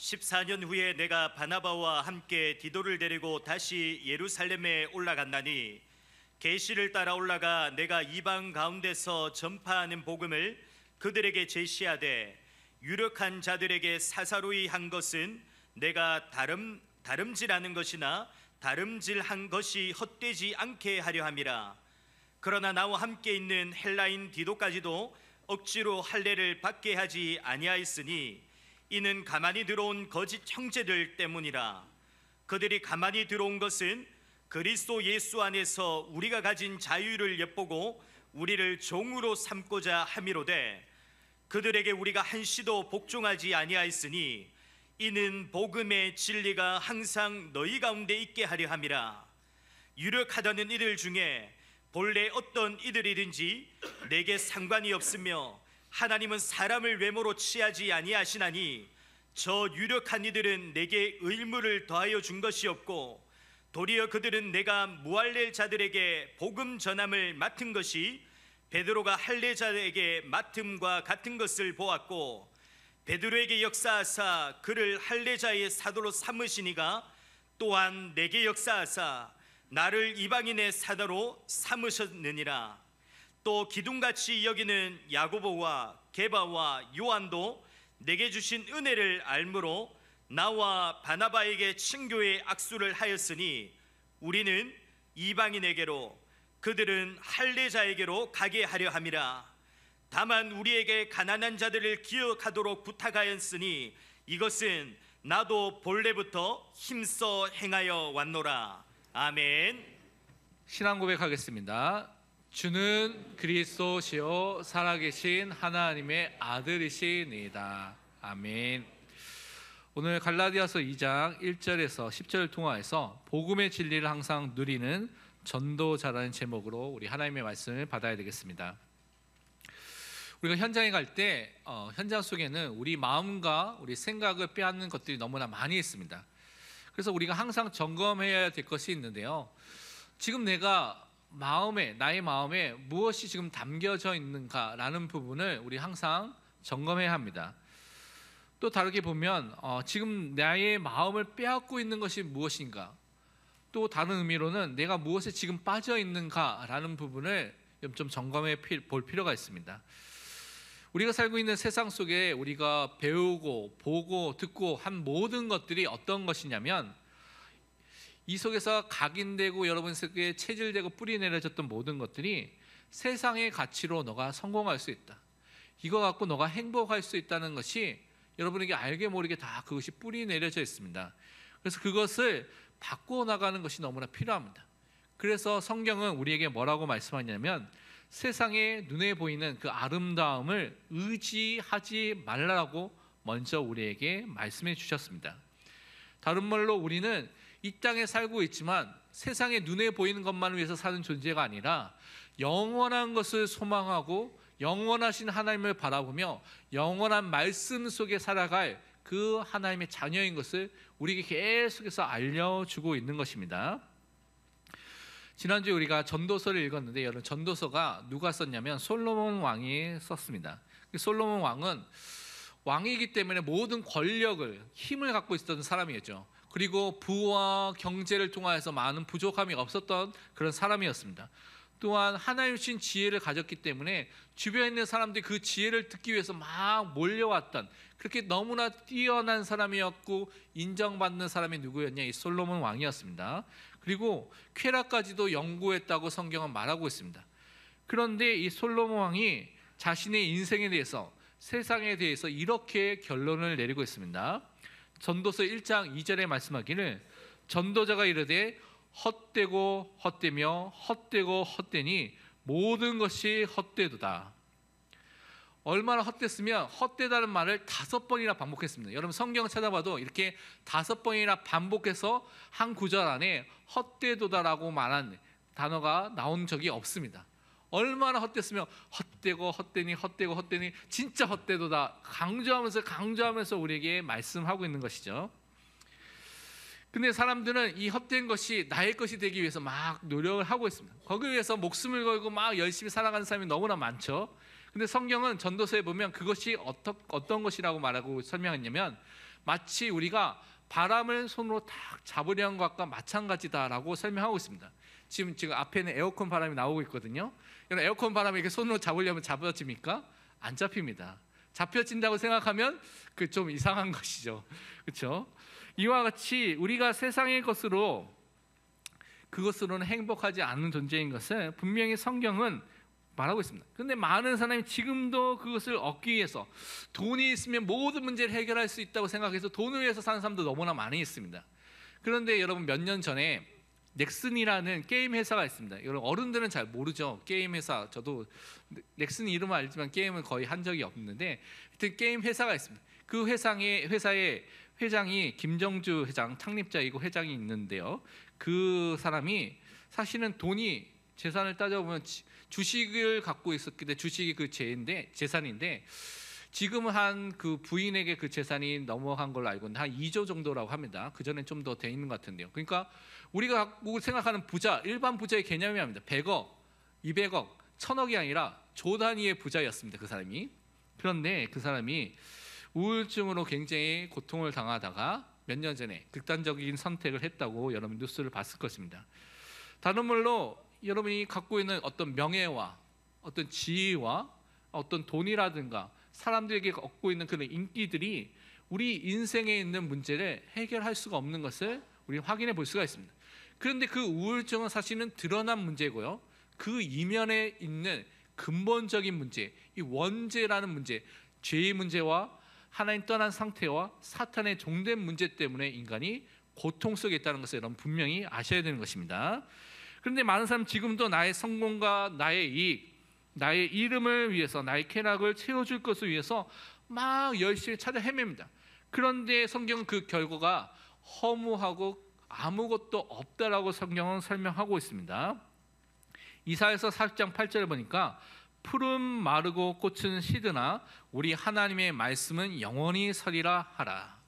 14년 후에 내가 바나바와 함께 디도를 데리고 다시 예루살렘에 올라갔나니 계시를 따라 올라가 내가 이방 가운데서 전파하는 복음을 그들에게 제시하되 유력한 자들에게 사사로이 한 것은 내가 다름질하는 것이나 다름질한 것이 헛되지 않게 하려 함이라. 그러나 나와 함께 있는 헬라인 디도까지도 억지로 할례를 받게 하지 아니하였으니 이는 가만히 들어온 거짓 형제들 때문이라. 그들이 가만히 들어온 것은 그리스도 예수 안에서 우리가 가진 자유를 엿보고 우리를 종으로 삼고자 함이로되 그들에게 우리가 한시도 복종하지 아니하였으니 이는 복음의 진리가 항상 너희 가운데 있게 하려 함이라. 유력하다는 이들 중에 본래 어떤 이들이든지 내게 상관이 없으며 하나님은 사람을 외모로 취하지 아니하시나니 저 유력한 이들은 내게 의무를 더하여 준 것이 없고 도리어 그들은 내가 무할례 자들에게 복음 전함을 맡은 것이 베드로가 할례자에게 맡음과 같은 것을 보았고 베드로에게 역사하사 그를 할례자의 사도로 삼으시니가 또한 내게 역사하사 나를 이방인의 사도로 삼으셨느니라. 또 기둥같이 여기는 야고보와 게바와 요한도 내게 주신 은혜를 알므로 나와 바나바에게 친교의 악수를 하였으니 우리는 이방인에게로 그들은 할례자에게로 가게 하려 함이라. 다만 우리에게 가난한 자들을 기억하도록 부탁하였으니 이것은 나도 본래부터 힘써 행하여 왔노라. 아멘. 신앙 고백하겠습니다. 주는 그리스도시요 살아계신 하나님의 아들이시니이다. 아멘. 오늘 갈라디아서 2장 1절에서 10절을 통하여서 복음의 진리를 항상 누리는 전도자라는 제목으로 우리 하나님의 말씀을 받아야 되겠습니다. 우리가 현장에 갈 때 현장 속에는 우리 마음과 우리 생각을 빼앗는 것들이 너무나 많이 있습니다. 그래서 우리가 항상 점검해야 될 것이 있는데요, 지금 내가 나의 마음에 무엇이 지금 담겨져 있는가라는 부분을 우리 항상 점검해야 합니다. 또 다르게 보면 지금 나의 마음을 빼앗고 있는 것이 무엇인가, 또 다른 의미로는 내가 무엇에 지금 빠져 있는가라는 부분을 좀 점검해 볼 필요가 있습니다. 우리가 살고 있는 세상 속에 우리가 배우고 보고 듣고 한 모든 것들이 어떤 것이냐면, 이 속에서 각인되고 여러분 속에 체질되고 뿌리 내려졌던 모든 것들이 세상의 가치로 너가 성공할 수 있다, 이거 갖고 너가 행복할 수 있다는 것이 여러분에게 알게 모르게 다 그것이 뿌리 내려져 있습니다. 그래서 그것을 바꾸어 나가는 것이 너무나 필요합니다. 그래서 성경은 우리에게 뭐라고 말씀하냐면, 세상에 눈에 보이는 그 아름다움을 의지하지 말라고 먼저 우리에게 말씀해 주셨습니다. 다른 말로 우리는 이 땅에 살고 있지만 세상에 눈에 보이는 것만을 위해서 사는 존재가 아니라 영원한 것을 소망하고 영원하신 하나님을 바라보며 영원한 말씀 속에 살아갈 그 하나님의 자녀인 것을 우리에게 계속해서 알려주고 있는 것입니다. 지난주에 우리가 전도서를 읽었는데, 여러분 전도서가 누가 썼냐면 솔로몬 왕이 썼습니다. 솔로몬 왕은 왕이기 때문에 모든 권력을, 힘을 갖고 있었던 사람이었죠. 그리고 부와 경제를 통하여서 많은 부족함이 없었던 그런 사람이었습니다. 또한 하나님 주신 지혜를 가졌기 때문에 주변에 있는 사람들이 그 지혜를 듣기 위해서 막 몰려왔던, 그렇게 너무나 뛰어난 사람이었고 인정받는 사람이 누구였냐, 이 솔로몬 왕이었습니다. 그리고 쾌락까지도 연구했다고 성경은 말하고 있습니다. 그런데 이 솔로몬 왕이 자신의 인생에 대해서, 세상에 대해서 이렇게 결론을 내리고 있습니다. 전도서 1장 2절에 말씀하기를, 전도자가 이르되 헛되고 헛되며 헛되고 헛되니 모든 것이 헛되도다. 얼마나 헛됐으면 헛되다는 말을 5번이나 반복했습니다. 여러분 성경 찾아봐도 이렇게 5번이나 반복해서 한 구절 안에 헛되도다라고 말한 단어가 나온 적이 없습니다. 얼마나 헛됐으면 헛되고 헛되니 헛되고 헛되니 진짜 헛되도다 강조하면서 우리에게 말씀하고 있는 것이죠. 근데 사람들은 이 헛된 것이 나의 것이 되기 위해서 막 노력을 하고 있습니다. 거기에 위해서 목숨을 걸고 막 열심히 살아가는 사람이 너무나 많죠. 근데 성경은 전도서에 보면 그것이 어떤 것이라고 말하고 설명했냐면, 마치 우리가 바람을 손으로 탁 잡으려는 것과 마찬가지다라고 설명하고 있습니다. 지금 앞에는 에어컨 바람이 나오고 있거든요. 여러분, 에어컨 바람을 이렇게 손으로 잡으려면 잡아집니까? 안 잡힙니다. 잡혀진다고 생각하면 그 좀 이상한 것이죠. 그렇죠? 이와 같이 우리가 세상의 그것으로는 행복하지 않은 존재인 것을 분명히 성경은 말하고 있습니다. 그런데 많은 사람이 지금도 그것을 얻기 위해서 돈이 있으면 모든 문제를 해결할 수 있다고 생각해서 돈을 위해서 사는 사람도 너무나 많이 있습니다. 그런데 여러분, 몇 년 전에 넥슨이라는 게임 회사가 있습니다. 여러분, 어른들은 잘 모르죠. 게임 회사, 저도 넥슨 이름은 알지만 게임은 거의 한 적이 없는데, 하여튼 게임 회사가 있습니다. 그 회사의 회장이 김정주 회장, 창립자이고 회장이 있는데요. 그 사람이 사실은 돈이, 재산을 따져보면 주식을 갖고 있었기 때문에 주식이 그 재산인데, 지금은 한 그 부인에게 그 재산이 넘어간 걸로 알고 있는데 한 2조 정도라고 합니다. 그 전에 좀 더 돼 있는 것 같은데요. 그러니까 우리가 갖고 생각하는 부자, 일반 부자의 개념이 합니다. 100억, 200억, 1000억이 아니라 조 단위의 부자였습니다. 그 사람이. 그런데 그 사람이 우울증으로 굉장히 고통을 당하다가 몇 년 전에 극단적인 선택을 했다고 여러분 뉴스를 봤을 것입니다. 다른 말로 여러분이 갖고 있는 어떤 명예와 어떤 지위와 어떤 돈이라든가 사람들에게 얻고 있는 그런 인기들이 우리 인생에 있는 문제를 해결할 수가 없는 것을 우리는 확인해 볼 수가 있습니다. 그런데 그 우울증은 사실은 드러난 문제고요. 그 이면에 있는 근본적인 문제, 이 원죄라는 문제, 죄의 문제와 하나님 떠난 상태와 사탄의 종된 문제 때문에 인간이 고통 속에 있다는 것을 여러분 분명히 아셔야 되는 것입니다. 그런데 많은 사람 지금도 나의 성공과 나의 이익, 나의 이름을 위해서, 나의 쾌락을 채워줄 것을 위해서 막 열심히 찾아 헤맵니다. 그런데 성경은 그 결과가 허무하고 아무것도 없다라고 성경은 설명하고 있습니다. 이사야서 40장 8절을 보니까 푸른 마르고 꽃은 시드나 우리 하나님의 말씀은 영원히 서리라 하라.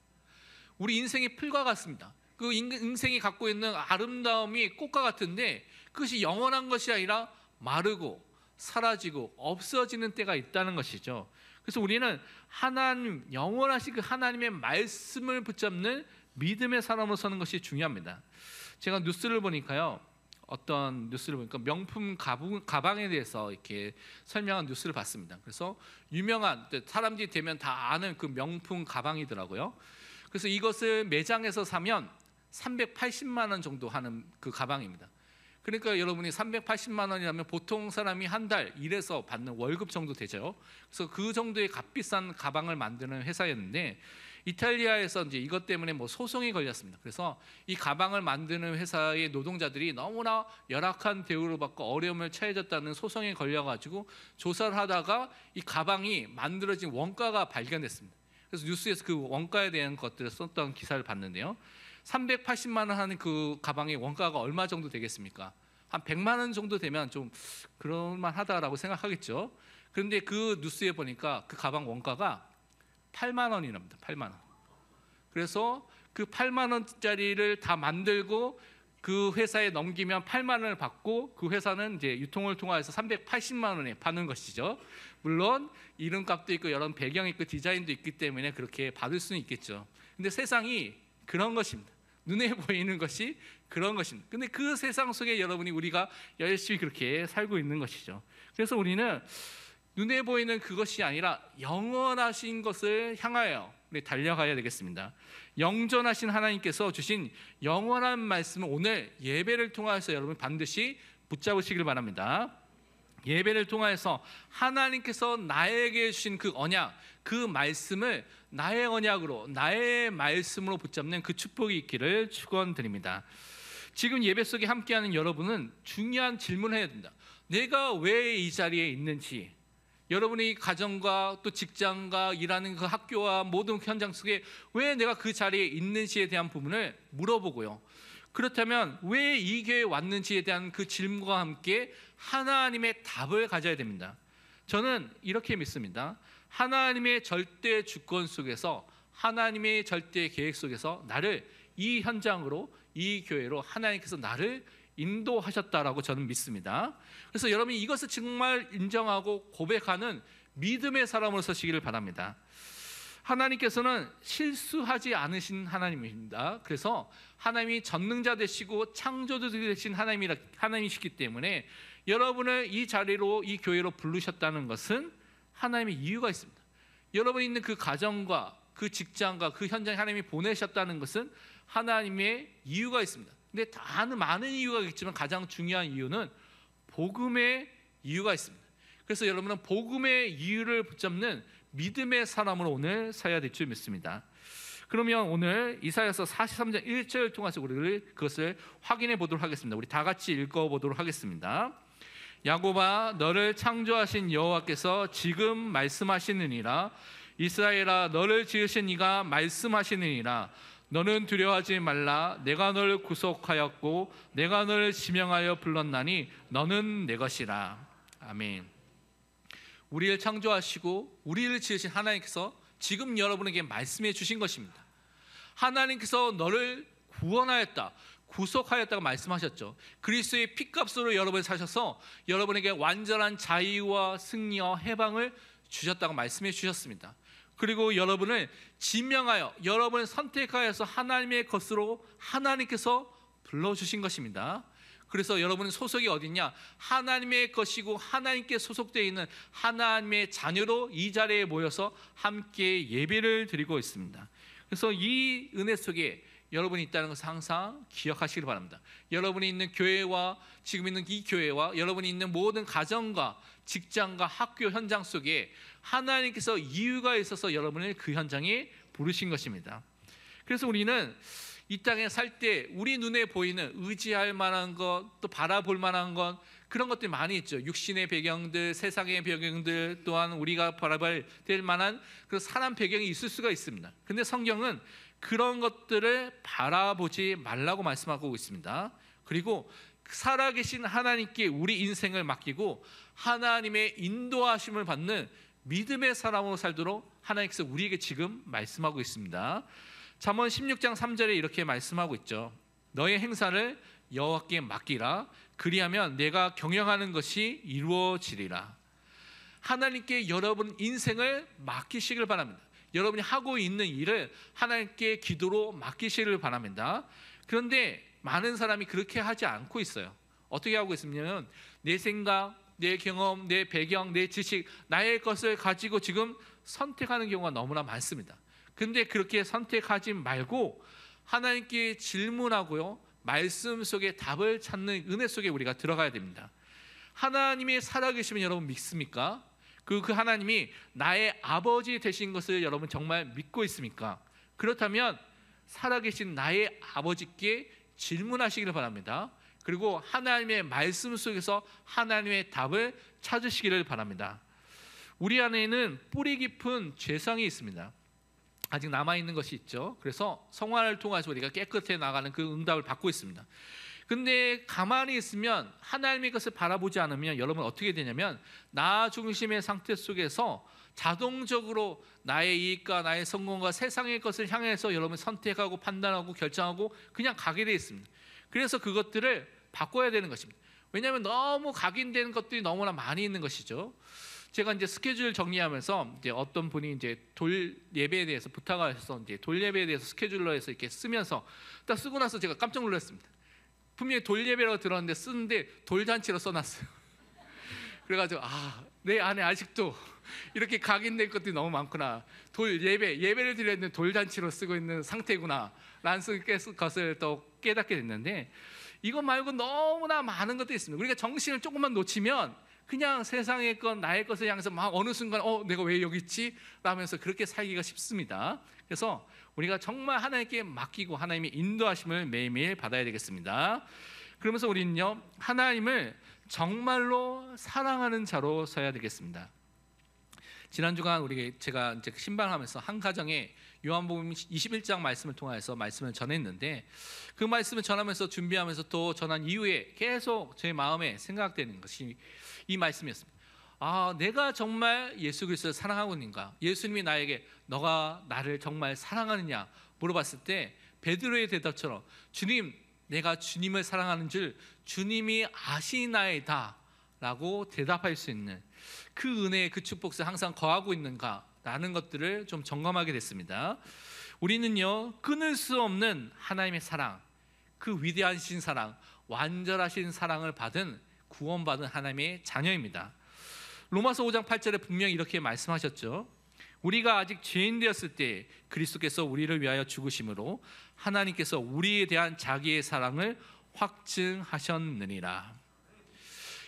우리 인생이 풀과 같습니다. 그 인생이 갖고 있는 아름다움이 꽃과 같은데 그것이 영원한 것이 아니라 마르고 사라지고 없어지는 때가 있다는 것이죠. 그래서 우리는 하나님, 영원하신 그 하나님의 말씀을 붙잡는 믿음의 사람으로 서는 것이 중요합니다. 제가 뉴스를 보니까요, 어떤 뉴스를 보니까 명품 가방에 대해서 이렇게 설명한 뉴스를 봤습니다. 그래서 유명한, 사람들이 되면 다 아는 그 명품 가방이더라고요. 그래서 이것을 매장에서 사면 380만 원 정도 하는 그 가방입니다. 그러니까 여러분이 380만 원이라면 보통 사람이 한 달 일해서 받는 월급 정도 되죠. 그래서 그 정도의 값비싼 가방을 만드는 회사였는데 이탈리아에서 이제 이것 때문에 뭐 소송이 걸렸습니다. 그래서 이 가방을 만드는 회사의 노동자들이 너무나 열악한 대우를 받고 어려움을 처해졌다는 소송에 걸려가지고 조사를 하다가 이 가방이 만들어진 원가가 발견됐습니다. 그래서 뉴스에서 그 원가에 대한 것들을 썼던 기사를 봤는데요. 380만 원 하는 그 가방의 원가가 얼마 정도 되겠습니까? 한 100만 원 정도 되면 좀 그럴만하다라고 생각하겠죠. 그런데 그 뉴스에 보니까 그 가방 원가가 8만 원이랍니다. 8만 원. 그래서 그 8만 원짜리를 다 만들고 그 회사에 넘기면 8만 원을 받고 그 회사는 이제 유통을 통해서 380만 원에 파는 것이죠. 물론 이름값도 있고 여러 배경이 있고 디자인도 있기 때문에 그렇게 받을 수는 있겠죠. 근데 세상이 그런 것입니다. 눈에 보이는 것이 그런 것입니다. 근데 그 세상 속에 여러분이 우리가 열심히 그렇게 살고 있는 것이죠. 그래서 우리는 눈에 보이는 그것이 아니라 영원하신 것을 향하여 우리 달려가야 되겠습니다. 영존하신 하나님께서 주신 영원한 말씀을 오늘 예배를 통해서 여러분 반드시 붙잡으시길 바랍니다. 예배를 통해서 하나님께서 나에게 주신 그 언약, 그 말씀을 나의 언약으로, 나의 말씀으로 붙잡는 그 축복이 있기를 축원드립니다. 지금 예배 속에 함께하는 여러분은 중요한 질문을 해야 됩니다. 내가 왜 이 자리에 있는지, 여러분이 가정과 또 직장과 일하는 그 학교와 모든 현장 속에 왜 내가 그 자리에 있는지에 대한 부분을 물어보고요. 그렇다면 왜 이 교회에 왔는지에 대한 그 질문과 함께 하나님의 답을 가져야 됩니다. 저는 이렇게 믿습니다. 하나님의 절대 주권 속에서, 하나님의 절대 계획 속에서 나를 이 현장으로, 이 교회로 하나님께서 나를 인도하셨다라고 저는 믿습니다. 그래서 여러분이 이것을 정말 인정하고 고백하는 믿음의 사람으로 서시기를 바랍니다. 하나님께서는 실수하지 않으신 하나님입니다. 그래서 하나님이 전능자 되시고 창조주 되신 하나님이시기 때문에 여러분을 이 자리로, 이 교회로 부르셨다는 것은 하나님의 이유가 있습니다. 여러분이 있는 그 가정과 그 직장과 그 현장에 하나님이 보내셨다는 것은 하나님의 이유가 있습니다. 근데 많은 이유가 있지만 가장 중요한 이유는 복음의 이유가 있습니다. 그래서 여러분은 복음의 이유를 붙잡는 믿음의 사람으로 오늘 서야 될 줄 믿습니다. 그러면 오늘 이사야서 43장 1절을 통해서 우리 그것을 확인해 보도록 하겠습니다. 우리 다 같이 읽어보도록 하겠습니다. 야곱아, 너를 창조하신 여호와께서 지금 말씀하시느니라. 이스라엘아, 너를 지으신 이가 말씀하시느니라. 너는 두려워하지 말라. 내가 너를 구속하였고 내가 너를 지명하여 불렀나니 너는 내 것이라. 아멘. 우리를 창조하시고 우리를 지으신 하나님께서 지금 여러분에게 말씀해 주신 것입니다. 하나님께서 너를 구원하였다, 구속하였다고 말씀하셨죠. 그리스도의 피값으로 여러분을 사셔서 여러분에게 완전한 자유와 승리와 해방을 주셨다고 말씀해 주셨습니다. 그리고 여러분을 지명하여, 여러분을 선택하여서 하나님의 것으로 하나님께서 불러주신 것입니다. 그래서 여러분은 소속이 어디냐? 하나님의 것이고 하나님께 소속되어 있는 하나님의 자녀로 이 자리에 모여서 함께 예배를 드리고 있습니다. 그래서 이 은혜 속에 여러분이 있다는 것을 항상 기억하시길 바랍니다. 여러분이 있는 교회와 지금 있는 이 교회와 여러분이 있는 모든 가정과 직장과 학교 현장 속에 하나님께서 이유가 있어서 여러분을 그 현장에 부르신 것입니다. 그래서 우리는 이 땅에 살 때 우리 눈에 보이는 의지할 만한 것, 또 바라볼 만한 것, 그런 것들이 많이 있죠. 육신의 배경들, 세상의 배경들, 또한 우리가 바라볼 될 만한 그런 사람 배경이 있을 수가 있습니다. 근데 성경은 그런 것들을 바라보지 말라고 말씀하고 있습니다. 그리고 살아계신 하나님께 우리 인생을 맡기고 하나님의 인도하심을 받는 믿음의 사람으로 살도록 하나님께서 우리에게 지금 말씀하고 있습니다. 잠언 16장 3절에 이렇게 말씀하고 있죠. 너의 행사를 여호와께 맡기라. 그리하면 내가 경영하는 것이 이루어지리라. 하나님께 여러분 인생을 맡기시길 바랍니다. 여러분이 하고 있는 일을 하나님께 기도로 맡기시기를 바랍니다. 그런데 많은 사람이 그렇게 하지 않고 있어요. 어떻게 하고 있으면 내 생각, 내 경험, 내 배경, 내 지식, 나의 것을 가지고 지금 선택하는 경우가 너무나 많습니다. 근데 그렇게 선택하지 말고 하나님께 질문하고요, 말씀 속에 답을 찾는 은혜 속에 우리가 들어가야 됩니다. 하나님이 살아계시면 여러분 믿습니까? 그 하나님이 나의 아버지 되신 것을 여러분 정말 믿고 있습니까? 그렇다면 살아계신 나의 아버지께 질문하시기를 바랍니다. 그리고 하나님의 말씀 속에서 하나님의 답을 찾으시기를 바랍니다. 우리 안에는 뿌리 깊은 죄성이 있습니다. 아직 남아있는 것이 있죠. 그래서 성화를 통해서 우리가 깨끗해 나가는 그 응답을 받고 있습니다. 근데 가만히 있으면 하나님의 것을 바라보지 않으면 여러분 어떻게 되냐면 나 중심의 상태 속에서 자동적으로 나의 이익과 나의 성공과 세상의 것을 향해서 여러분 선택하고 판단하고 결정하고 그냥 가게 되어 있습니다. 그래서 그것들을 바꿔야 되는 것입니다. 왜냐하면 너무 각인되는 것들이 너무나 많이 있는 것이죠. 제가 이제 스케줄 정리하면서 이제 어떤 분이 이제 돌 예배에 대해서 부탁하셔서 이제 돌 예배에 대해서 스케줄러에서 이렇게 쓰면서 딱 쓰고 나서 제가 깜짝 놀랐습니다. 분명히 돌 예배라고 들었는데 쓰는데 돌잔치로 써놨어요. 그래가지고 내 안에 아직도 이렇게 각인된 것들이 너무 많구나. 돌 예배를 드렸는데 돌잔치로 쓰고 있는 상태구나 라는 것을 또 깨닫게 됐는데, 이것 말고 너무나 많은 것들이 있습니다. 우리가 정신을 조금만 놓치면 그냥 세상의 것, 나의 것을 향해서 막 어느 순간 내가 왜 여기 있지? 라면서 그렇게 살기가 쉽습니다. 그래서 우리가 정말 하나님께 맡기고 하나님의 인도하심을 매일매일 받아야 되겠습니다. 그러면서 우리는요, 하나님을 정말로 사랑하는 자로 서야 되겠습니다. 지난 주간 제가 이제 신방하면서 한 가정에 요한복음 21장 말씀을 통해서 말씀을 전했는데, 그 말씀을 전하면서 준비하면서 또 전한 이후에 계속 제 마음에 생각되는 것이 이 말씀이었습니다. 내가 정말 예수 그리스도를 사랑하고 있는가? 예수님이 나에게 너가 나를 정말 사랑하느냐 물어봤을 때 베드로의 대답처럼 주님, 내가 주님을 사랑하는 줄 주님이 아시나이다 라고 대답할 수 있는 그 은혜의 그 축복을 항상 거하고 있는가? 라는 것들을 좀 점검하게 됐습니다. 우리는요, 끊을 수 없는 하나님의 사랑, 그 위대하신 사랑, 완전하신 사랑을 받은, 구원받은 하나님의 자녀입니다. 로마서 5장 8절에 분명히 이렇게 말씀하셨죠. 우리가 아직 죄인 되었을 때 그리스도께서 우리를 위하여 죽으심으로 하나님께서 우리에 대한 자기의 사랑을 확증하셨느니라.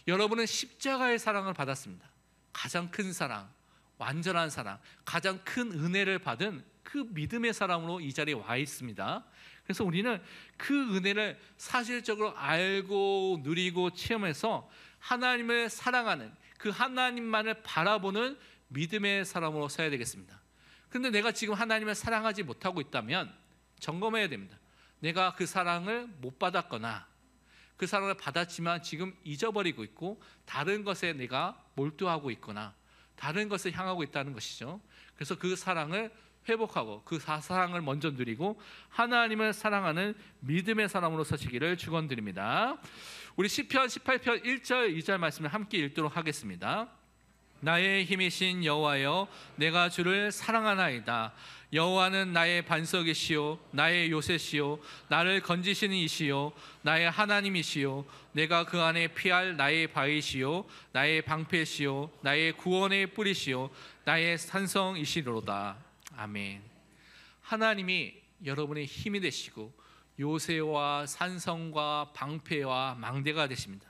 여러분은 십자가의 사랑을 받았습니다. 가장 큰 사랑, 완전한 사랑, 가장 큰 은혜를 받은 그 믿음의 사람으로 이 자리에 와 있습니다. 그래서 우리는 그 은혜를 사실적으로 알고 누리고 체험해서 하나님을 사랑하는, 그 하나님만을 바라보는 믿음의 사람으로 서야 되겠습니다. 그런데 내가 지금 하나님을 사랑하지 못하고 있다면 점검해야 됩니다. 내가 그 사랑을 못 받았거나 그 사랑을 받았지만 지금 잊어버리고 있고 다른 것에 내가 몰두하고 있거나 다른 것을 향하고 있다는 것이죠. 그래서 그 사랑을 회복하고 그 사랑을 먼저 누리고 하나님을 사랑하는 믿음의 사람으로 서시기를 축원드립니다. 우리 시편 18편 1절 2절 말씀을 함께 읽도록 하겠습니다. 나의 힘이신 여호와여, 내가 주를 사랑하나이다. 여호와는 나의 반석이시요 나의 요새시요 나를 건지시는 이시요 나의 하나님이시요 내가 그 안에 피할 나의 바위시요 나의 방패시요 나의 구원의 뿌리시요 나의 산성이시로다. 아멘. 하나님이 여러분의 힘이 되시고 요새와 산성과 방패와 망대가 되십니다.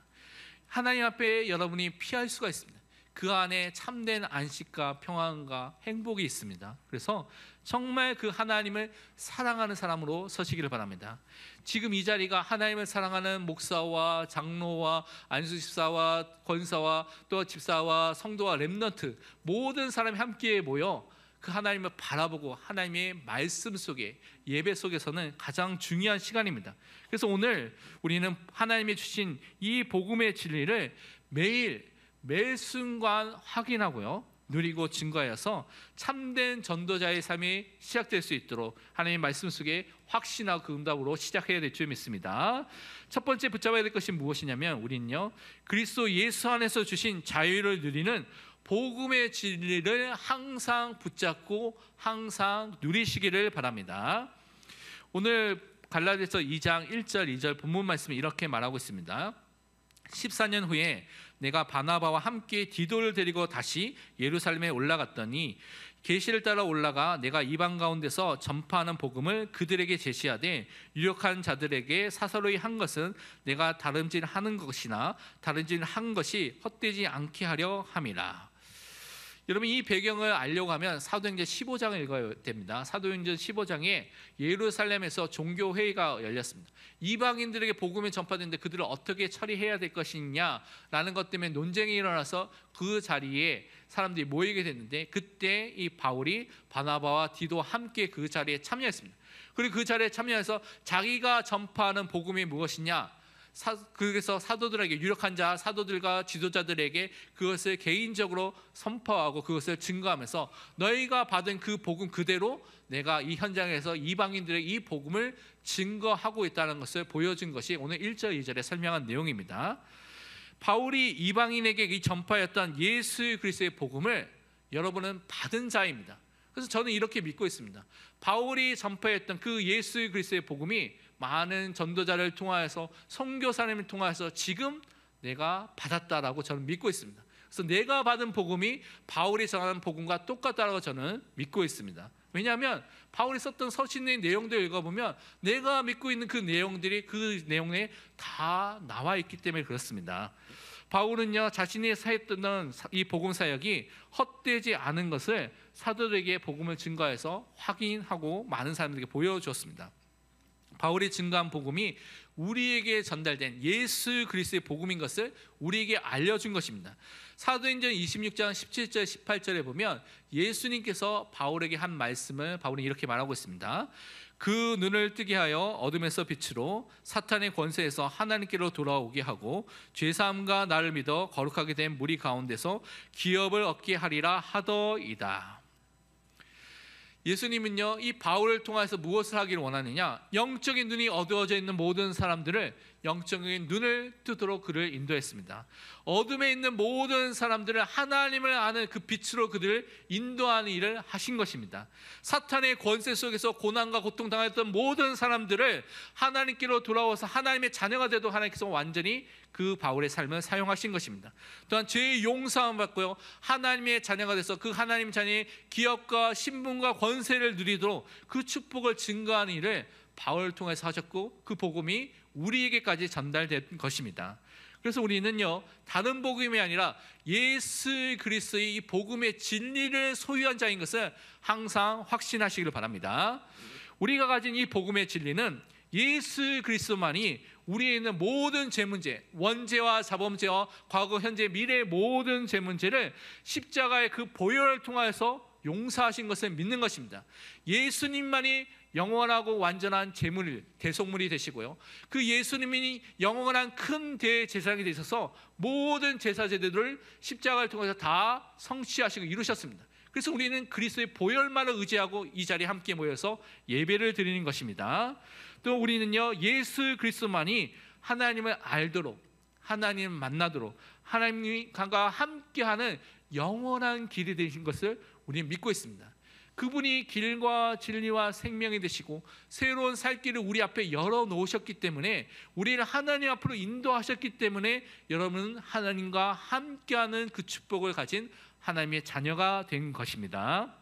하나님 앞에 여러분이 피할 수가 있습니다. 그 안에 참된 안식과 평안과 행복이 있습니다. 그래서 정말 그 하나님을 사랑하는 사람으로 서시기를 바랍니다. 지금 이 자리가 하나님을 사랑하는 목사와 장로와 안수집사와 권사와 또 집사와 성도와 렘넌트 모든 사람이 함께 모여 그 하나님을 바라보고 하나님의 말씀 속에 예배 속에서는 가장 중요한 시간입니다. 그래서 오늘 우리는 하나님이 주신 이 복음의 진리를 매 순간 확인하고요, 누리고 증거하여서 참된 전도자의 삶이 시작될 수 있도록 하나님의 말씀 속에 확신하고 그 응답으로 시작해야 될 줄 믿습니다. 첫 번째 붙잡아야 될 것이 무엇이냐면 우리는요, 그리스도 예수 안에서 주신 자유를 누리는 복음의 진리를 항상 붙잡고 항상 누리시기를 바랍니다. 오늘 갈라디아서 2장 1절 2절 본문 말씀이 이렇게 말하고 있습니다. 14년 후에 내가 바나바와 함께 디도를 데리고 다시 예루살렘에 올라갔더니 계시를 따라 올라가 내가 이방 가운데서 전파하는 복음을 그들에게 제시하되 유력한 자들에게 사사로이 한 것은 내가 다름질하는 것이나 다름질한 것이 헛되지 않게 하려 함이라. 여러분, 이 배경을 알려고 하면 사도행전 15장을 읽어야 됩니다. 사도행전 15장에 예루살렘에서 종교회의가 열렸습니다. 이방인들에게 복음이 전파되는데 그들을 어떻게 처리해야 될 것이냐라는 것 때문에 논쟁이 일어나서 그 자리에 사람들이 모이게 됐는데 그때 이 바울이 바나바와 디도와 함께 그 자리에 참여했습니다. 그리고 그 자리에 참여해서 자기가 전파하는 복음이 무엇이냐, 그래서 사도들에게, 유력한 자 사도들과 지도자들에게 그것을 개인적으로 선포하고 그것을 증거하면서 너희가 받은 그 복음 그대로 내가 이 현장에서 이방인들의 이 복음을 증거하고 있다는 것을 보여준 것이 오늘 1절 2절에 설명한 내용입니다. 바울이 이방인에게 이 전파했던 예수 그리스도의 복음을 여러분은 받은 자입니다. 그래서 저는 이렇게 믿고 있습니다. 바울이 전파했던 그 예수 그리스도의 복음이 많은 전도자를 통하여서 선교사님을 통하여서 지금 내가 받았다라고 저는 믿고 있습니다. 그래서 내가 받은 복음이 바울이 전하는 복음과 똑같다라고 저는 믿고 있습니다. 왜냐하면 바울이 썼던 서신의 내용들 읽어보면 내가 믿고 있는 그 내용들이 그 내용에 다 나와 있기 때문에 그렇습니다. 바울은요, 자신이 했던 이 복음 사역이 헛되지 않은 것을 사도들에게 복음을 증거해서 확인하고 많은 사람들에게 보여주었습니다. 바울이 증거한 복음이 우리에게 전달된 예수 그리스도의 복음인 것을 우리에게 알려준 것입니다. 사도행전 26장 17절 18절에 보면 예수님께서 바울에게 한 말씀을 바울이 이렇게 말하고 있습니다. 그 눈을 뜨게 하여 어둠에서 빛으로 사탄의 권세에서 하나님께로 돌아오게 하고 죄사함과 나를 믿어 거룩하게 된 무리 가운데서 기업을 얻게 하리라 하더이다. 예수님은요, 이 바울을 통해서 무엇을 하기를 원하느냐? 영적인 눈이 어두워져 있는 모든 사람들을 영적인 눈을 뜨도록 그를 인도했습니다. 어둠에 있는 모든 사람들을 하나님을 아는 그 빛으로 그들을 인도하는 일을 하신 것입니다. 사탄의 권세 속에서 고난과 고통 당했던 모든 사람들을 하나님께로 돌아와서 하나님의 자녀가 되도록 하나님께서 완전히 그 바울의 삶을 사용하신 것입니다. 또한 죄의 용서함을 받고요, 하나님의 자녀가 돼서 그 하나님 자녀의 기업과 신분과 권세를 누리도록 그 축복을 증거하는 일을 바울을 통해서 하셨고, 그 복음이 우리에게까지 전달된 것입니다. 그래서 우리는요, 다른 복음이 아니라 예수 그리스도의 이 복음의 진리를 소유한 자인 것을 항상 확신하시기를 바랍니다. 우리가 가진 이 복음의 진리는 예수 그리스도만이 우리에 있는 모든 죄 문제, 원죄와 자범죄와 과거, 현재, 미래의 모든 죄 문제를 십자가의 그 보혈을 통해서 용서하신 것을 믿는 것입니다. 예수님만이 영원하고 완전한 제물, 대속물이 되시고요, 그 예수님이 영원한 큰 대제사장이 되셔서 모든 제사 제도를 십자가를 통해서 다 성취하시고 이루셨습니다. 그래서 우리는 그리스도의 보혈만을 의지하고 이 자리에 함께 모여서 예배를 드리는 것입니다. 또 우리는요, 예수 그리스도만이 하나님을 알도록, 하나님을 만나도록, 하나님과 함께하는 영원한 길이 되신 것을 우리는 믿고 있습니다. 그분이 길과 진리와 생명이 되시고 새로운 살 길을 우리 앞에 열어놓으셨기 때문에, 우리를 하나님 앞으로 인도하셨기 때문에 여러분은 하나님과 함께하는 그 축복을 가진 하나님의 자녀가 된 것입니다.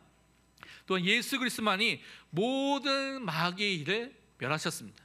또한 예수 그리스도만이 모든 마귀의 일을 멸하셨습니다.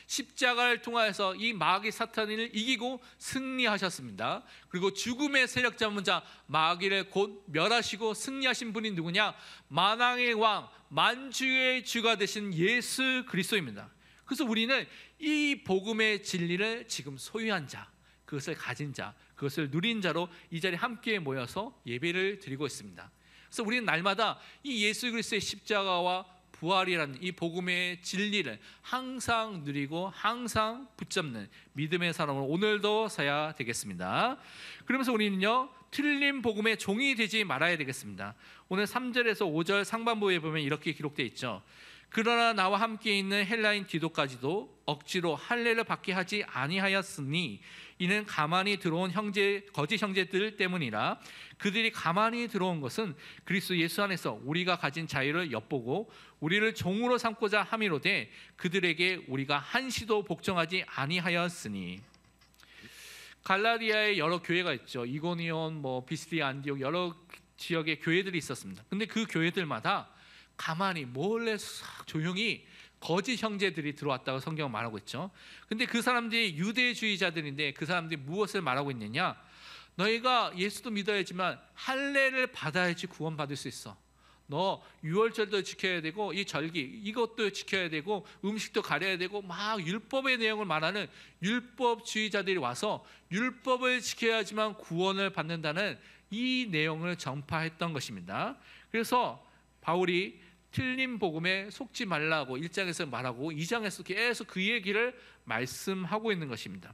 십자가를 통하여서 이 마귀 사탄을 이기고 승리하셨습니다. 그리고 죽음의 세력 잡은 자 마귀를 곧 멸하시고 승리하신 분이 누구냐? 만왕의 왕, 만주의 주가 되신 예수 그리스도입니다. 그래서 우리는 이 복음의 진리를 지금 소유한 자, 그것을 가진 자, 그것을 누린 자로 이 자리에 함께 모여서 예배를 드리고 있습니다. 그래서 우리는 날마다 이 예수 그리스도의 십자가와 부활이라는 이 복음의 진리를 항상 누리고 항상 붙잡는 믿음의 사람으로 오늘도 서야 되겠습니다. 그러면서 우리는요, 틀린 복음의 종이 되지 말아야 되겠습니다. 오늘 3절에서 5절 상반부에 보면 이렇게 기록되어 있죠. 그러나 나와 함께 있는 헬라인 디도까지도 억지로 할례를 받게 하지 아니하였으니 이는 가만히 들어온 거짓 형제들 때문이라. 그들이 가만히 들어온 것은 그리스도 예수 안에서 우리가 가진 자유를 엿보고 우리를 종으로 삼고자 함이로되 그들에게 우리가 한시도 복종하지 아니하였으니. 갈라디아에 여러 교회가 있죠. 이고니온, 비스디아, 안디옥 여러 지역의 교회들이 있었습니다. 근데 그 교회들마다 가만히 몰래 조용히 거짓 형제들이 들어왔다고 성경은 말하고 있죠. 근데 그 사람들이 유대주의자들인데 그 사람들이 무엇을 말하고 있느냐? 너희가 예수도 믿어야지만 할례를 받아야지 구원받을 수 있어. 너 유월절도 지켜야 되고 이 절기 이것도 지켜야 되고 음식도 가려야 되고 막 율법의 내용을 말하는 율법주의자들이 와서 율법을 지켜야지만 구원을 받는다는 이 내용을 전파했던 것입니다. 그래서 바울이 틀린 복음에 속지 말라고 1장에서 말하고 2장에서 계속 그 얘기를 말씀하고 있는 것입니다.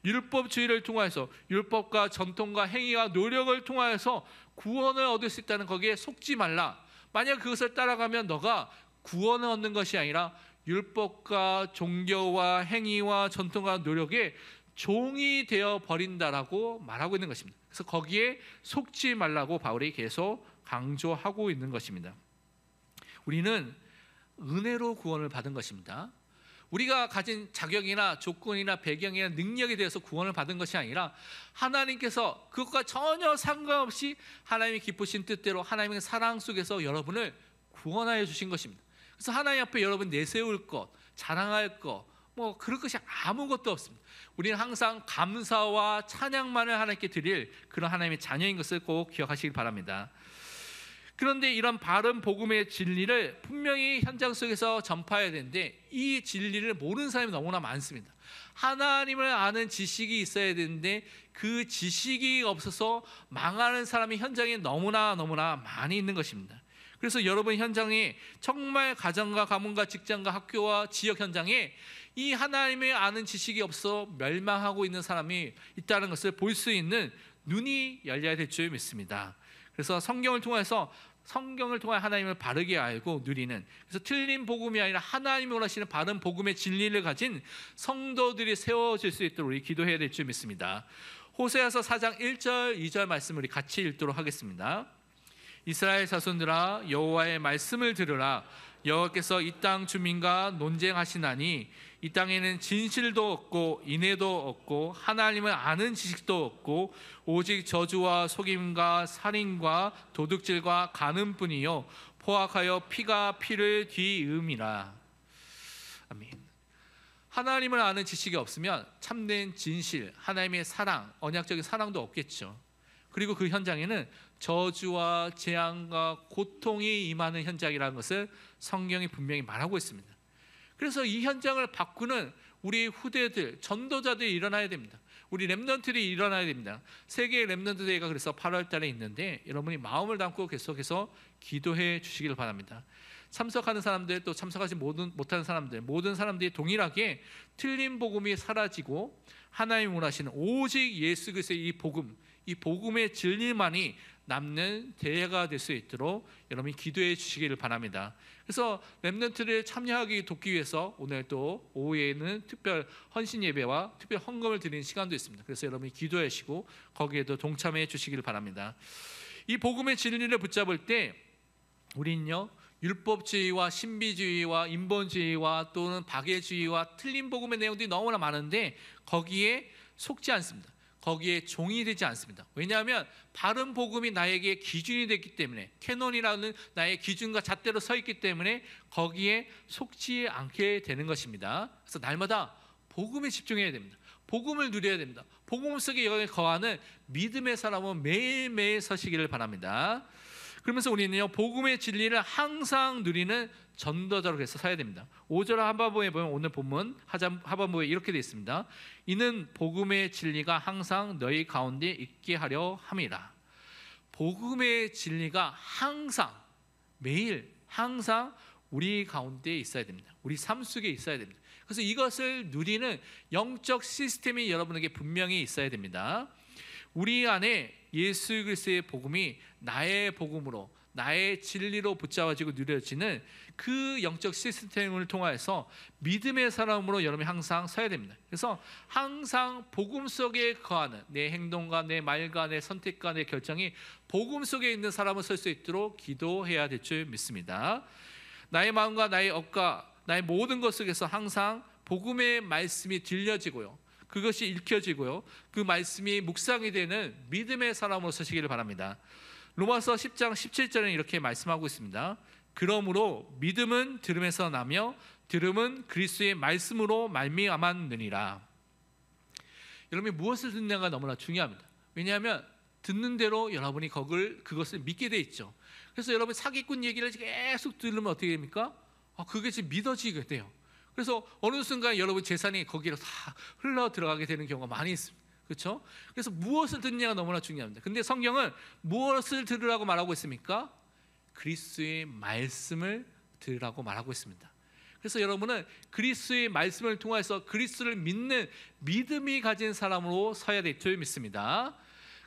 율법주의를 통해서 율법과 전통과 행위와 노력을 통해서 구원을 얻을 수 있다는 거기에 속지 말라. 만약 그것을 따라가면 너가 구원을 얻는 것이 아니라 율법과 종교와 행위와 전통과 노력에 종이 되어 버린다라고 말하고 있는 것입니다. 그래서 거기에 속지 말라고 바울이 계속 강조하고 있는 것입니다. 우리는 은혜로 구원을 받은 것입니다. 우리가 가진 자격이나 조건이나 배경이나 능력에 대해서 구원을 받은 것이 아니라 하나님께서 그것과 전혀 상관없이 하나님이 기쁘신 뜻대로 하나님의 사랑 속에서 여러분을 구원하여 주신 것입니다. 그래서 하나님 앞에 여러분 내세울 것, 자랑할 것, 그럴 것이 아무것도 없습니다. 우리는 항상 감사와 찬양만을 하나님께 드릴 그런 하나님의 자녀인 것을 꼭 기억하시기 바랍니다. 그런데 이런 바른 복음의 진리를 분명히 현장 속에서 전파해야 되는데 이 진리를 모르는 사람이 너무나 많습니다. 하나님을 아는 지식이 있어야 되는데 그 지식이 없어서 망하는 사람이 현장에 너무나 많이 있는 것입니다. 그래서 여러분 현장에 정말 가정과 가문과 직장과 학교와 지역 현장에 이 하나님을 아는 지식이 없어 멸망하고 있는 사람이 있다는 것을 볼 수 있는 눈이 열려야 될 줄 믿습니다. 그래서 성경을 통해서 성경을 통해 하나님을 바르게 알고 누리는, 그래서 틀린 복음이 아니라 하나님이 원하시는 바른 복음의 진리를 가진 성도들이 세워질 수 있도록 우리 기도해야 될 줄 믿습니다. 호세아서 4장 1절 2절 말씀을 우리 같이 읽도록 하겠습니다. 이스라엘 자손들아 여호와의 말씀을 들으라. 여호와께서 이 땅 주민과 논쟁하시나니 이 땅에는 진실도 없고 인애도 없고 하나님을 아는 지식도 없고 오직 저주와 속임과 살인과 도둑질과 간음뿐이요 포악하여 피가 피를 뒤이음이라. 아멘. 하나님을 아는 지식이 없으면 참된 진실, 하나님의 사랑, 언약적인 사랑도 없겠죠. 그리고 그 현장에는 저주와 재앙과 고통이 임하는 현장이라는 것을 성경이 분명히 말하고 있습니다. 그래서 이 현장을 바꾸는 우리 후대들, 전도자들이 일어나야 됩니다. 우리 렘넌트들이 일어나야 됩니다. 세계 렘넌트 대회가 그래서 8월 달에 있는데 여러분이 마음을 담고 계속해서 기도해 주시길 바랍니다. 참석하는 사람들, 또 참석하지 못하는 사람들, 모든 사람들이 동일하게 틀린 복음이 사라지고 하나님 원하시는 오직 예수 그리스도의 이 복음, 이 복음의 진리만이 남는 대회가 될 수 있도록 여러분이 기도해 주시기를 바랍니다. 그래서 렘넌트를 참여하기 돕기 위해서 오늘 또 오후에는 특별 헌신 예배와 특별 헌금을 드리는 시간도 있습니다. 그래서 여러분이 기도하시고 거기에도 동참해 주시기를 바랍니다. 이 복음의 진리를 붙잡을 때 우리는요, 율법주의와 신비주의와 인본주의와 또는 박애주의와 틀린 복음의 내용들이 너무나 많은데 거기에 속지 않습니다. 거기에 종이 되지 않습니다. 왜냐하면 바른 복음이 나에게 기준이 됐기 때문에, 캐논이라는 나의 기준과 잣대로 서 있기 때문에 거기에 속지 않게 되는 것입니다. 그래서 날마다 복음에 집중해야 됩니다. 복음을 누려야 됩니다. 복음 속에 거하는 믿음의 사람은 매일매일 서시기를 바랍니다. 그러면서 우리는요, 복음의 진리를 항상 누리는 전도자로 해서 서야 됩니다. 5절 하반부에 보면 오늘 본문 하반부에 이렇게 되어 있습니다. 이는 복음의 진리가 항상 너희 가운데 있게 하려 함이라. 복음의 진리가 항상, 매일 항상 우리 가운데 있어야 됩니다. 우리 삶 속에 있어야 됩니다. 그래서 이것을 누리는 영적 시스템이 여러분에게 분명히 있어야 됩니다. 우리 안에 예수 그리스도의 복음이 나의 복음으로, 나의 진리로 붙잡아지고 누려지는 그 영적 시스템을 통해서 믿음의 사람으로 여러분이 항상 서야 됩니다. 그래서 항상 복음 속에 거하는 내 행동과 내 말과 내 선택과 내 결정이 복음 속에 있는 사람을 설 수 있도록 기도해야 될 줄 믿습니다. 나의 마음과 나의 업과 나의 모든 것 속에서 항상 복음의 말씀이 들려지고요, 그것이 읽혀지고요, 그 말씀이 묵상이 되는 믿음의 사람으로 서시기를 바랍니다. 로마서 10장 17절에는 이렇게 말씀하고 있습니다. 그러므로 믿음은 들음에서 나며 들음은 그리스도의 말씀으로 말미암았느니라. 여러분이 무엇을 듣느냐가 너무나 중요합니다. 왜냐하면 듣는 대로 여러분이 그것을 믿게 돼 있죠. 그래서 여러분 사기꾼 얘기를 계속 들으면 어떻게 됩니까? 그게 지금 믿어지게 돼요. 그래서 어느 순간 여러분 재산이 거기로 다 흘러 들어가게 되는 경우가 많이 있습니다. 그렇죠? 그래서 무엇을 듣느냐가 너무나 중요합니다. 근데 성경은 무엇을 들으라고 말하고 있습니까? 그리스도의 말씀을 들으라고 말하고 있습니다. 그래서 여러분은 그리스도의 말씀을 통해서 그리스도를 믿는 믿음이 가진 사람으로 서야 될 줄 믿습니다.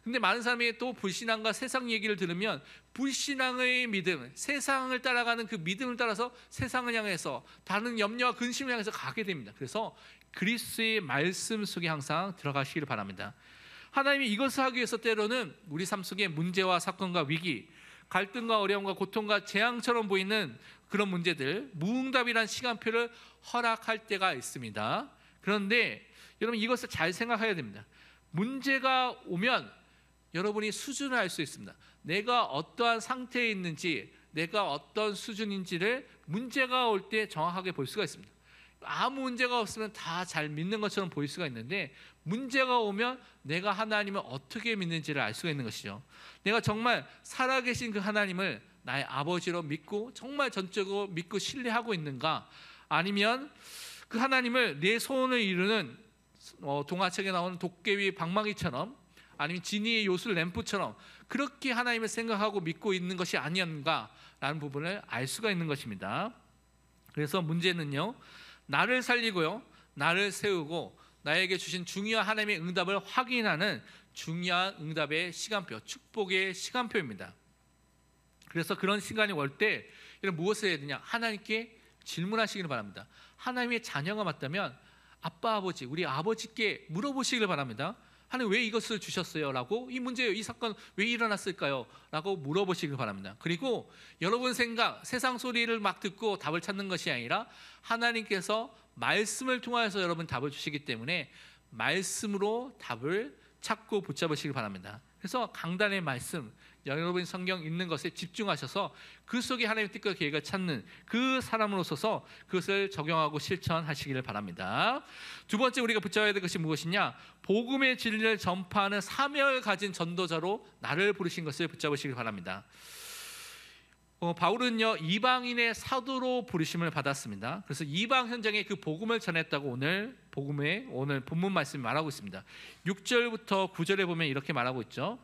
근데 많은 사람이 또 불신앙과 세상 얘기를 들으면 불신앙의 믿음, 세상을 따라가는 그 믿음을 따라서 세상을 향해서 다른 염려와 근심을 향해서 가게 됩니다. 그래서 그리스도의 말씀 속에 항상 들어가시기를 바랍니다. 하나님이 이것을 하기 위해서 때로는 우리 삶 속에 문제와 사건과 위기, 갈등과 어려움과 고통과 재앙처럼 보이는 그런 문제들, 무응답이란 시간표를 허락할 때가 있습니다. 그런데 여러분 이것을 잘 생각해야 됩니다. 문제가 오면 여러분이 수준을 알 수 있습니다. 내가 어떠한 상태에 있는지, 내가 어떤 수준인지를 문제가 올 때 정확하게 볼 수가 있습니다. 아무 문제가 없으면 다 잘 믿는 것처럼 보일 수가 있는데 문제가 오면 내가 하나님을 어떻게 믿는지를 알 수가 있는 것이죠. 내가 정말 살아계신 그 하나님을 나의 아버지로 믿고 정말 전적으로 믿고 신뢰하고 있는가, 아니면 그 하나님을 내 소원을 이루는 동화책에 나오는 도깨비 방망이처럼, 아니면 지니의 요술 램프처럼 그렇게 하나님을 생각하고 믿고 있는 것이 아니었는가라는 부분을 알 수가 있는 것입니다. 그래서 문제는요, 나를 살리고요, 나를 세우고 나에게 주신 중요한 하나님의 응답을 확인하는 중요한 응답의 시간표, 축복의 시간표입니다. 그래서 그런 시간이 올 때 무엇을 해야 되냐? 하나님께 질문하시기를 바랍니다. 하나님의 자녀가 맞다면 아빠, 아버지, 우리 아버지께 물어보시기를 바랍니다. 하나님 왜 이것을 주셨어요? 라고, 이 문제, 이 사건 왜 일어났을까요? 라고 물어보시길 바랍니다. 그리고 여러분 생각, 세상 소리를 막 듣고 답을 찾는 것이 아니라 하나님께서 말씀을 통하여서 여러분 답을 주시기 때문에 말씀으로 답을 찾고 붙잡으시길 바랍니다. 그래서 강단의 말씀, 여러분 성경 읽는 것에 집중하셔서 그 속에 하나님의 뜻과 계획을 찾는 그 사람으로서서 그것을 적용하고 실천하시기를 바랍니다. 두 번째 우리가 붙잡아야 될 것이 무엇이냐? 복음의 진리를 전파하는 사명을 가진 전도자로 나를 부르신 것을 붙잡으시길 바랍니다. 바울은요, 이방인의 사도로 부르심을 받았습니다. 그래서 이방 현장에 그 복음을 전했다고 오늘 본문 말씀이 말하고 있습니다. 6절부터 9절에 보면 이렇게 말하고 있죠.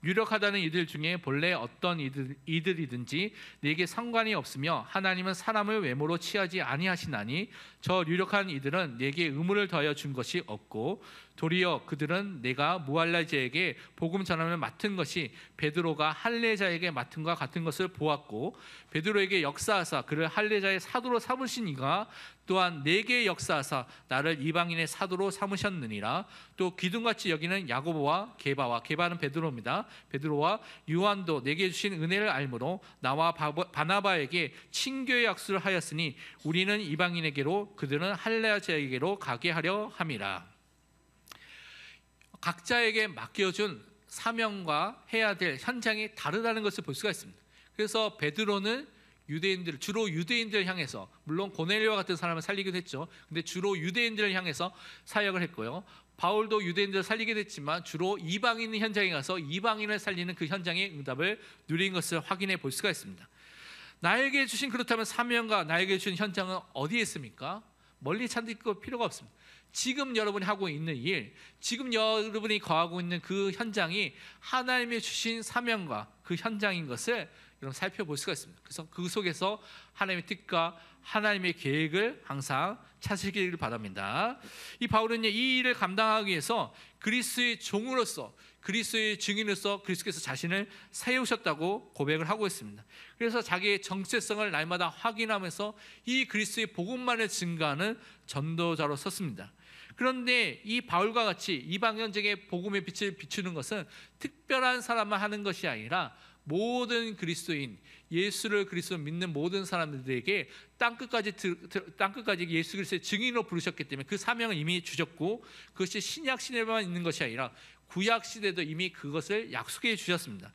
유력하다는 이들 중에 본래 어떤 이들이든지 내게 상관이 없으며 하나님은 사람을 외모로 취하지 아니하시나니 저 유력한 이들은 내게 의무를 더하여 준 것이 없고 도리어 그들은 내가 무할레자에게 복음 전함을 맡은 것이 베드로가 할례자에게 맡은과 같은 것을 보았고 베드로에게 역사하사 그를 할례자의 사도로 삼으신 이가 또한 내게 역사하사 나를 이방인의 사도로 삼으셨느니라. 또 기둥같이 여기는 야고보와 게바는 베드로입니다. 베드로와 요한도 내게 주신 은혜를 알므로 나와 바나바에게 친교의 약수를 하였으니 우리는 이방인에게로 그들은 할례자에게로 가게 하려 함이라. 각자에게 맡겨준 사명과 해야 될 현장이 다르다는 것을 볼 수가 있습니다. 그래서 베드로는 주로 유대인들을 향해서, 물론 고넬료와 같은 사람을 살리기도 했죠. 근데 주로 유대인들을 향해서 사역을 했고요. 바울도 유대인들을 살리게 됐지만 주로 이방인 현장에 가서 이방인을 살리는 그 현장의 응답을 누린 것을 확인해 볼 수가 있습니다. 나에게 주신, 그렇다면 사명과 나에게 주신 현장은 어디에 있습니까? 멀리 찾을 필요가 없습니다. 지금 여러분이 하고 있는 일, 지금 여러분이 거하고 있는 그 현장이 하나님의 주신 사명과 그 현장인 것을 여러분 살펴볼 수가 있습니다. 그래서 그 속에서 하나님의 뜻과 하나님의 계획을 항상 찾으시기를 바랍니다. 이 바울은 이 일을 감당하기 위해서 그리스도의 종으로서, 그리스도의 증인으로서 그리스도께서 자신을 세우셨다고 고백을 하고 있습니다. 그래서 자기의 정체성을 날마다 확인하면서 이 그리스도의 복음만을 증거하는 전도자로 섰습니다. 그런데 이 바울과 같이 이방 현장의 복음의 빛을 비추는 것은 특별한 사람만 하는 것이 아니라 모든 그리스도인, 예수를 그리스도 믿는 모든 사람들에게 땅끝까지 예수 그리스도의 증인으로 부르셨기 때문에 그 사명을 이미 주셨고, 그것이 신약 시대만 있는 것이 아니라 구약 시대도 이미 그것을 약속해 주셨습니다.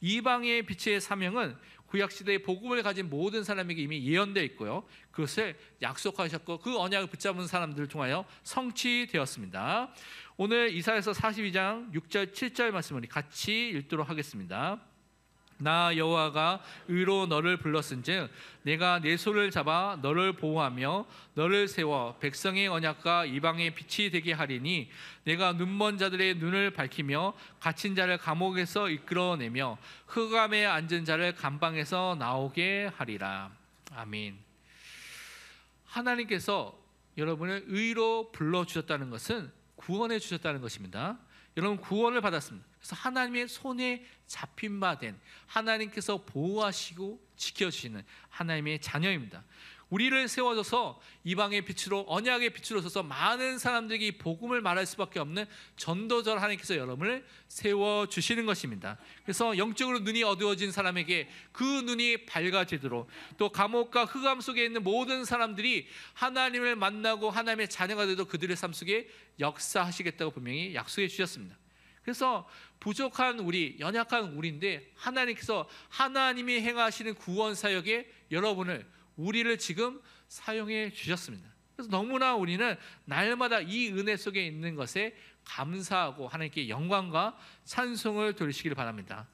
이방의 빛의 사명은 구약 시대의 복음을 가진 모든 사람에게 이미 예언되어 있고요, 그것을 약속하셨고 그 언약을 붙잡은 사람들을 통하여 성취되었습니다. 오늘 이사야서 42장 6절 7절 말씀을 같이 읽도록 하겠습니다. 나 여호와가 의로 너를 불렀은즉 내가 내 손을 잡아 너를 보호하며 너를 세워 백성의 언약과 이방의 빛이 되게 하리니 내가 눈먼 자들의 눈을 밝히며 갇힌 자를 감옥에서 이끌어내며 흑암에 앉은 자를 감방에서 나오게 하리라. 아멘. 하나님께서 여러분을 의로 불러주셨다는 것은 구원해 주셨다는 것입니다. 여러분 구원을 받았습니다. 그래서 하나님의 손에 잡힌 바 된, 하나님께서 보호하시고 지켜주시는 하나님의 자녀입니다. 우리를 세워줘서 이방의 빛으로, 언약의 빛으로 서서 많은 사람들에게 이 복음을 말할 수밖에 없는 전도자로 하나님께서 여러분을 세워주시는 것입니다. 그래서 영적으로 눈이 어두워진 사람에게 그 눈이 밝아지도록, 또 감옥과 흑암 속에 있는 모든 사람들이 하나님을 만나고 하나님의 자녀가 되도록 그들의 삶 속에 역사하시겠다고 분명히 약속해 주셨습니다. 그래서 부족한 우리, 연약한 우리인데 하나님께서 하나님이 행하시는 구원 사역에 여러분을, 우리를 지금 사용해 주셨습니다. 그래서 너무나 우리는 날마다 이 은혜 속에 있는 것에 감사하고 하나님께 영광과 찬송을 돌리시기를 바랍니다.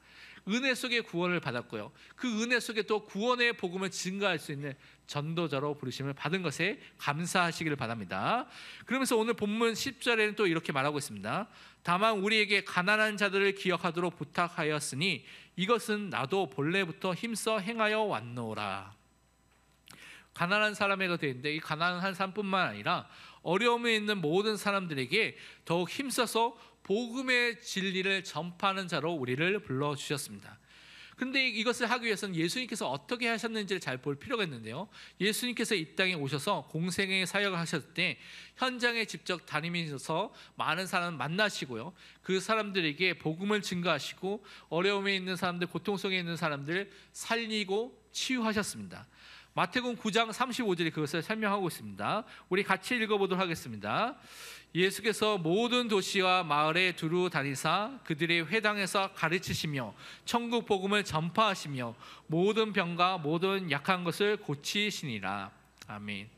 은혜 속에 구원을 받았고요, 그 은혜 속에 또 구원의 복음을 증거할 수 있는 전도자로 부르심을 받은 것에 감사하시기를 바랍니다. 그러면서 오늘 본문 10절에는 또 이렇게 말하고 있습니다. 다만 우리에게 가난한 자들을 기억하도록 부탁하였으니 이것은 나도 본래부터 힘써 행하여 왔노라. 가난한 사람에게 되는데 이 가난한 사람뿐만 아니라 어려움에 있는 모든 사람들에게 더욱 힘써서 복음의 진리를 전파하는 자로 우리를 불러주셨습니다. 그런데 이것을 하기 위해서는 예수님께서 어떻게 하셨는지를 잘 볼 필요가 있는데요. 예수님께서 이 땅에 오셔서 공생의 사역을 하셨을 때 현장에 직접 다니면서 많은 사람을 만나시고요. 그 사람들에게 복음을 증거하시고 어려움에 있는 사람들, 고통 속에 있는 사람들을 살리고 치유하셨습니다. 마태복음 9장 35절에 그것을 설명하고 있습니다. 우리 같이 읽어보도록 하겠습니다. 예수께서 모든 도시와 마을에 두루 다니사 그들의 회당에서 가르치시며 천국 복음을 전파하시며 모든 병과 모든 약한 것을 고치시니라. 아멘.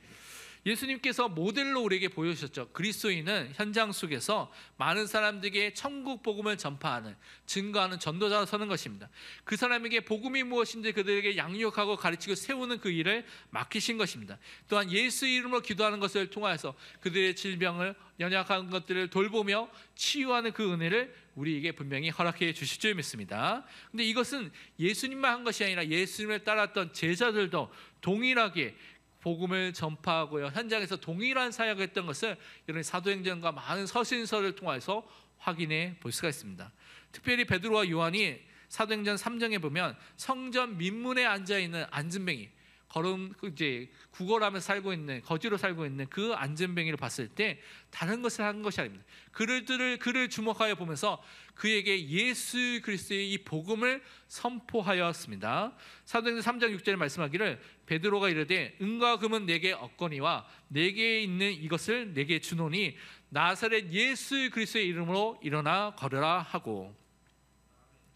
예수님께서 모델로 우리에게 보여주셨죠. 그리스도인은 현장 속에서 많은 사람들에게 천국 복음을 전파하는, 증거하는 전도자로 서는 것입니다. 그 사람에게 복음이 무엇인지 그들에게 양육하고 가르치고 세우는 그 일을 맡기신 것입니다. 또한 예수 이름으로 기도하는 것을 통하여서 그들의 질병을, 연약한 것들을 돌보며 치유하는 그 은혜를 우리에게 분명히 허락해 주실 줄 믿습니다. 근데 이것은 예수님만 한 것이 아니라 예수님을 따랐던 제자들도 동일하게 복음을 전파하고요, 현장에서 동일한 사역을 했던 것을 이런 사도행전과 많은 서신서를 통해서 확인해 볼 수가 있습니다. 특별히 베드로와 요한이 사도행전 3장에 보면 성전 민문에 앉아 있는 안진뱅이, 구걸하면서 살고 있는, 거지로 살고 있는 그 안진뱅이를 봤을 때 다른 것을 한 것이 아닙니다. 그를 주목하여 보면서 그에게 예수 그리스도의 이 복음을 선포하였습니다. 사도행전 3장 6절에 말씀하기를 베드로가 이르되 은과 금은 내게 없거니와 내게 있는 이것을 내게 주노니 나사렛 예수 그리스도의 이름으로 일어나 걸으라 하고.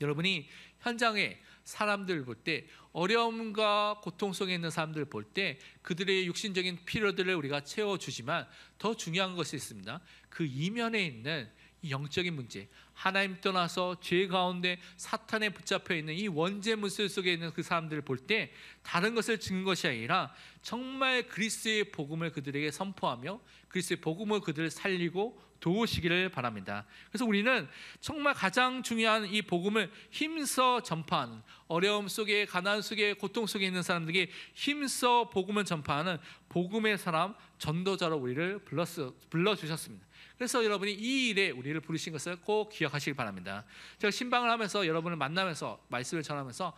여러분이 현장에 사람들 볼 때, 어려움과 고통 속에 있는 사람들 볼 때 그들의 육신적인 필요들을 우리가 채워주지만 더 중요한 것이 있습니다. 그 이면에 있는 영적인 문제, 하나님 떠나서 죄 가운데 사탄에 붙잡혀 있는 이 원죄 문술 속에 있는 그 사람들을 볼 때 다른 것을 증는 것이 아니라 정말 그리스도의 복음을 그들에게 선포하며 그리스도의 복음을 그들을 살리고 도우시기를 바랍니다. 그래서 우리는 정말 가장 중요한 이 복음을 힘써 전파하는, 어려움 속에, 가난 속에, 고통 속에 있는 사람들에게 힘써 복음을 전파하는 복음의 사람, 전도자로 우리를 불러주셨습니다. 그래서 여러분이 이 일에 우리를 부르신 것을 꼭 기억하시기 바랍니다. 제가 신방을 하면서 여러분을 만나면서 말씀을 전하면서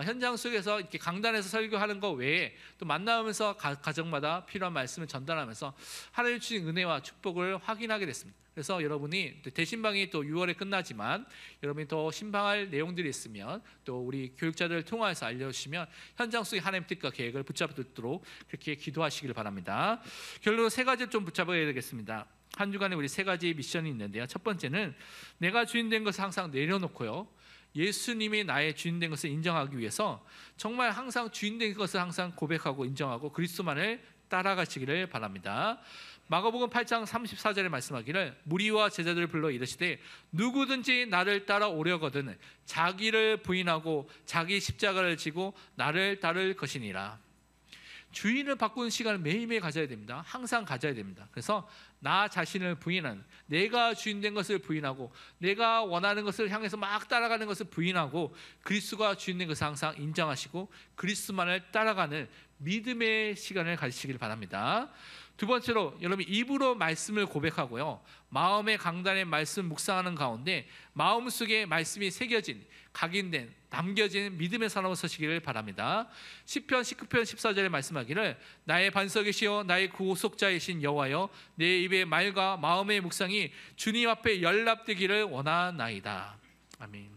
현장 속에서 이렇게 강단에서 설교하는 것 외에 또 만나면서 가정마다 필요한 말씀을 전달하면서 하나님 주신 은혜와 축복을 확인하게 됐습니다. 그래서 여러분이 대신방이 또 6월에 끝나지만 여러분이 더 신방할 내용들이 있으면 또 우리 교육자들을 통해서 알려주시면 현장 속에 하나님 뜻과 계획을 붙잡도록 그렇게 기도하시길 바랍니다. 결론은 세 가지를 좀 붙잡아야 되겠습니다. 한 주간에 우리 세 가지 미션이 있는데요. 첫 번째는 내가 주인 된 것을 항상 내려놓고요, 예수님이 나의 주인 된 것을 인정하기 위해서 정말 항상 주인 된 것을 항상 고백하고 인정하고 그리스도만을 따라가시기를 바랍니다. 마가복음 8장 34절에 말씀하기를 무리와 제자들을 불러 이르시되 누구든지 나를 따라오려거든 자기를 부인하고 자기 십자가를 지고 나를 따를 것이니라. 주인을 바꾸는 시간을 매일매일 가져야 됩니다. 항상 가져야 됩니다. 그래서 나 자신을 부인하는, 내가 주인 된 것을 부인하고 내가 원하는 것을 향해서 막 따라가는 것을 부인하고 그리스도가 주인 된 것을 항상 인정하시고 그리스도만을 따라가는 믿음의 시간을 가지시길 바랍니다. 두 번째로 여러분 입으로 말씀을 고백하고요, 마음의 강단의 말씀 묵상하는 가운데 마음속에 말씀이 새겨진, 각인된, 남겨진 믿음의 사람으로 서시기를 바랍니다. 시편 19편 14절에 말씀하기를 나의 반석이시여 나의 구속자이신 여호와여 내 입의 말과 마음의 묵상이 주님 앞에 연락되기를 원하나이다. 아멘.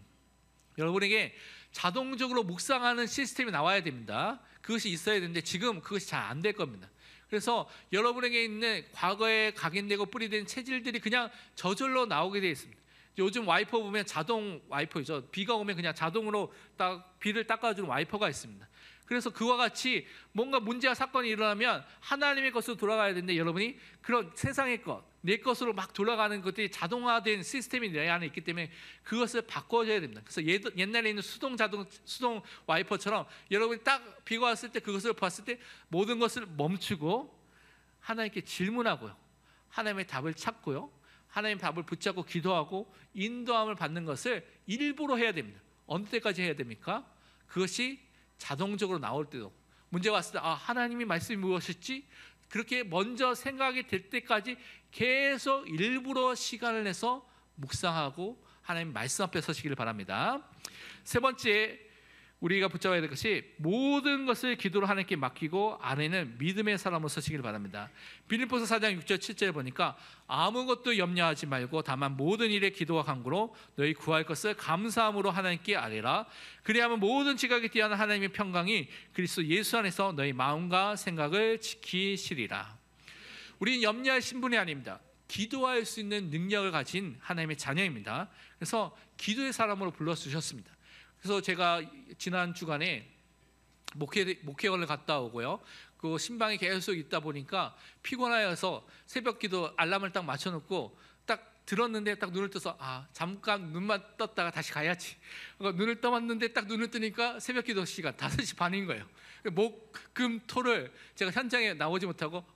여러분에게 자동적으로 묵상하는 시스템이 나와야 됩니다. 그것이 있어야 되는데 지금 그것이 잘 안 될 겁니다. 그래서 여러분에게 있는 과거에 각인되고 뿌리된 체질들이 그냥 저절로 나오게 되어 있습니다. 요즘 와이퍼 보면 자동 와이퍼이죠. 비가 오면 그냥 자동으로 비를 닦아주는 와이퍼가 있습니다. 그래서 그와 같이 뭔가 문제와 사건이 일어나면 하나님의 것으로 돌아가야 되는데 여러분이 그런 세상의 것, 내 것으로 막 돌아가는 것들이 자동화된 시스템이 내 안에 있기 때문에 그것을 바꿔줘야 됩니다. 그래서 옛날에 있는 수동 와이퍼처럼 여러분이 딱 비가 왔을 때 그것을 봤을 때 모든 것을 멈추고 하나님께 질문하고요, 하나님의 답을 찾고요, 하나님의 답을 붙잡고 기도하고 인도함을 받는 것을 일부러 해야 됩니다. 어느 때까지 해야 됩니까? 그것이 자동적으로 나올 때도, 문제가 왔을 때 하나님이 말씀이 무엇일지 그렇게 먼저 생각이 될 때까지 계속 일부러 시간을 내서 묵상하고 하나님 말씀 앞에 서시기를 바랍니다. 세 번째, 우리가 붙잡아야 될 것이 모든 것을 기도로 하나님께 맡기고 안에는 믿음의 사람으로 서시길 바랍니다. 빌립보서 4장 6절 7절에 보니까 아무것도 염려하지 말고 다만 모든 일에 기도와 간구로 너희 구할 것을 감사함으로 하나님께 아뢰라. 그리하면 모든 지각에 뛰어난 하나님의 평강이 그리스도 예수 안에서 너희 마음과 생각을 지키시리라. 우리는 염려할 신분이 아닙니다. 기도할 수 있는 능력을 가진 하나님의 자녀입니다. 그래서 기도의 사람으로 불러주셨습니다. 그래서 제가 지난 주간에 목회원을 갔다 오고요. 그 신방에 계속 있다 보니까 피곤하여서 새벽 기도 알람을 딱 맞춰놓고 딱 들었는데 딱 눈을 떠서 잠깐 눈만 떴다가 다시 가야지. 그러니까 눈을 떠봤는데 딱 눈을 뜨니까 새벽 기도 시간 5시 반인 거예요. 목, 금, 토를 제가 현장에 나오지 못하고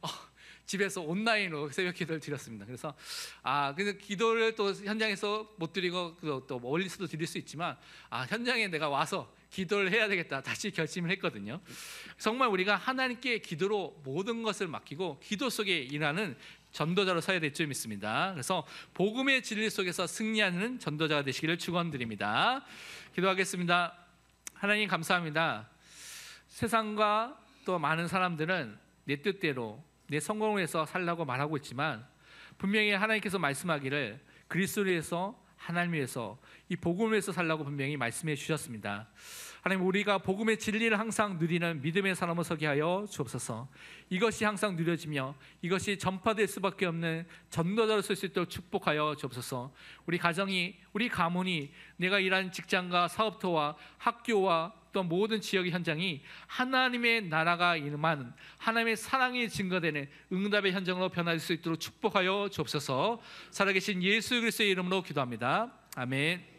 집에서 온라인으로 새벽 기도를 드렸습니다. 그래서 근데 기도를 또 현장에서 못 드리고 또 멀리서도 드릴 수 있지만 현장에 내가 와서 기도를 해야 되겠다 다시 결심을 했거든요. 정말 우리가 하나님께 기도로 모든 것을 맡기고 기도 속에 일하는 전도자로 서야 될 줄 믿습니다. 그래서 복음의 진리 속에서 승리하는 전도자가 되시기를 축원드립니다. 기도하겠습니다. 하나님 감사합니다. 세상과 또 많은 사람들은 내 뜻대로 내 성공을 위해서 살라고 말하고 있지만 분명히 하나님께서 말씀하기를 그리스도를 위해서 하나님을 위해서 이 복음을 위해서 살라고 분명히 말씀해 주셨습니다. 하나님, 우리가 복음의 진리를 항상 누리는 믿음의 사람으로 서게 하여 주옵소서. 이것이 항상 누려지며 이것이 전파될 수밖에 없는 전도자로 설 수 있도록 축복하여 주옵소서. 우리 가정이, 우리 가문이, 내가 일하는 직장과 사업터와 학교와 또 모든 지역의 현장이 하나님의 나라가 임한 하나님의 사랑이 증거되는 응답의 현장으로 변화될 수 있도록 축복하여 주옵소서. 살아계신 예수 그리스도의 이름으로 기도합니다. 아멘.